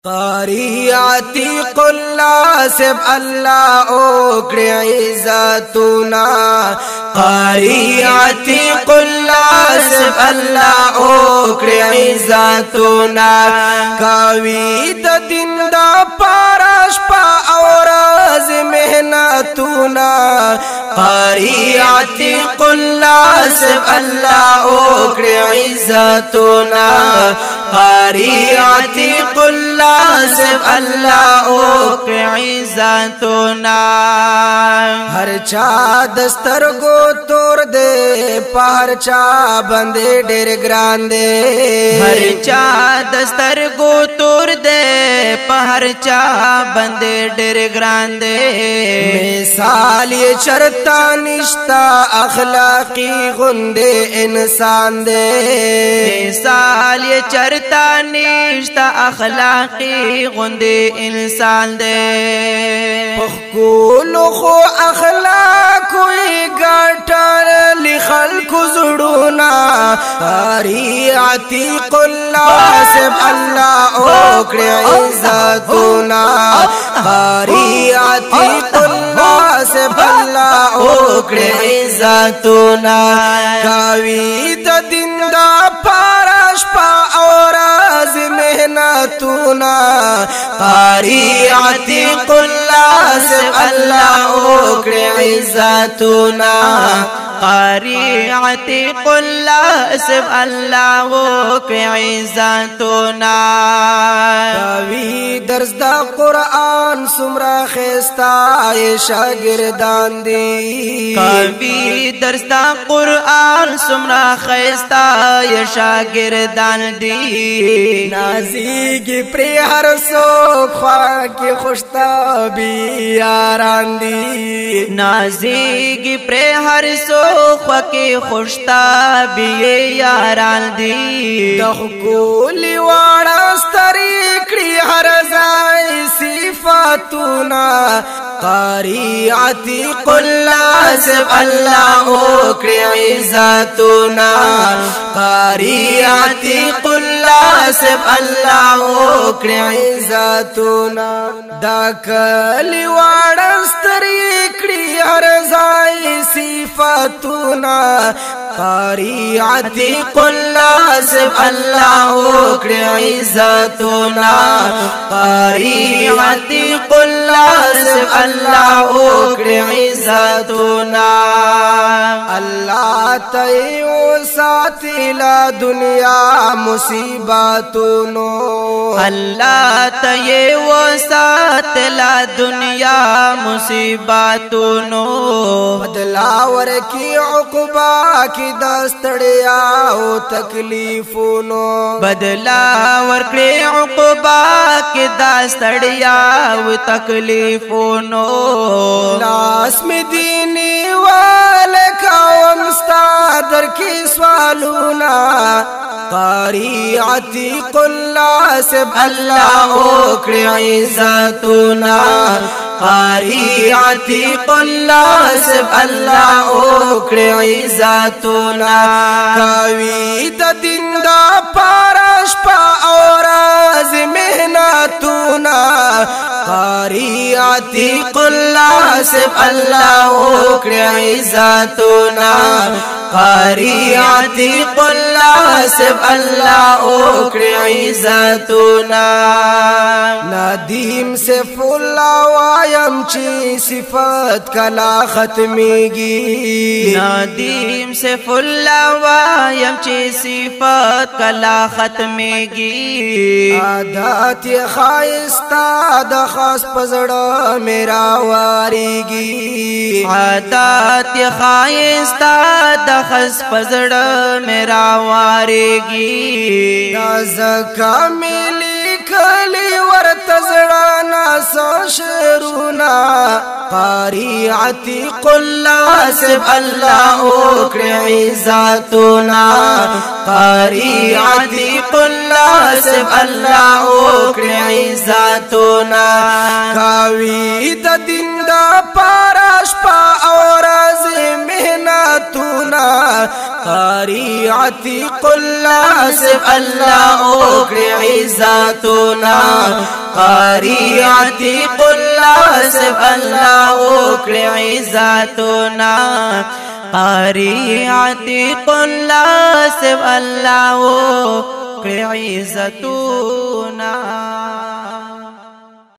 قاری عتیق صاحب اللہ اوکڑی عزتنا قاری عتیق صاحب اللہ اوکڑی عزتنا کاوی د دین دا پارش پا اورز محنتنا قاری عتیق صاحب اللہ اوکڑی عزتنا قاری عتیق صاحب اللہ اوکڑی عزتنا ہر چا دسترگو تور دے پہر چا بندے ڈیر گران دے ہر چا دسترگو تور دے پہر چا بندے ڈیر گران دے مثال یہ چرتا نشتا اخلاقی گندے انسان دے مثال یہ چرتا نشتا اخلاقی گندے انسان دے پخکولو خو اخلاق کوئی گاٹر لخلق زڑونا قاری عتیق صاحب اللہ اوکڑی عزتنا قاری عتیق صاحب اللہ اوکڑی عزتنا کاوی دا دین دا پارش پا اورز محنتنا قاری عتیق صاحب اللہ اوکڑی عزتنا قاری عتیق صاحب اللہ اوکڑی عزتنا کاوی درس دا قرآن سمرا خیستا یہ شاگردان دی کاوی درس دا قرآن سمرا خیستا یہ شاگردان دی نازیگی پری ہر سوک خواکی خوشتا بھی یاران دی نازیگی پری ہر سوک خواکی خوشتا بھی یاران دی دخکولی وارستری کری ہر زائی صفاتنا قاری عتیق صاحب اللہ اوکڑی عزتنا قاری عتیق صاحب اللہ اوکڑی عزتنا دا کلی وارستری کری ہر زائی صفاتنا قاری عتیق صاحب اللہ اوکڑی عزتنا قاری عتیق صاحب اللہ اوکڑی عزتنا اللہ تیو ساتلا دنیا مصیباتونو اللہ تیو ساتلا دنیا مصیباتونو بدلاور کی عقبہ کی دستڑیا او تکلیفونو بدلاور کی عقبہ کی دستڑیا او تکلیفونو لاس میں دینی والکا ومستادر کی سوالونا قاری عتیق صاحب اللہ اوکڑی عزتنا قاری عتیق صاحب اللہ اوکڑی عزتنا کاوی دا دین دا پارش پا اورز محنتنا قاری عتیق صاحب اللہ اوکڑی عزتنا قاری عتیق صاحب اللہ اوکڑی عزتنا ندیم سے فلا وایم چی صفت کلا ختمی گی ندیم سے فلا وایم چی صفت کلا ختمی گی عادت خائستہ دخواست پزڑا میرا واری گی عادت خائستہ دخواست پزڑا میرا واری گی نازکا ملی کلی ورتزڑانا سو شرونا قاری عتیق صاحب اللہ اوکڑی عزتنا قاری عتیق صاحب اللہ اوکڑی عزتنا کاوی د دین دا پارش پا اورز محنتنا قاری عتیق اللہ صرف اللہ اوکڑی عزتنا قاری عتیق اللہ صرف اللہ اوکڑی عزتنا قاری عتیق اللہ صرف اللہ اوکڑی عزتنا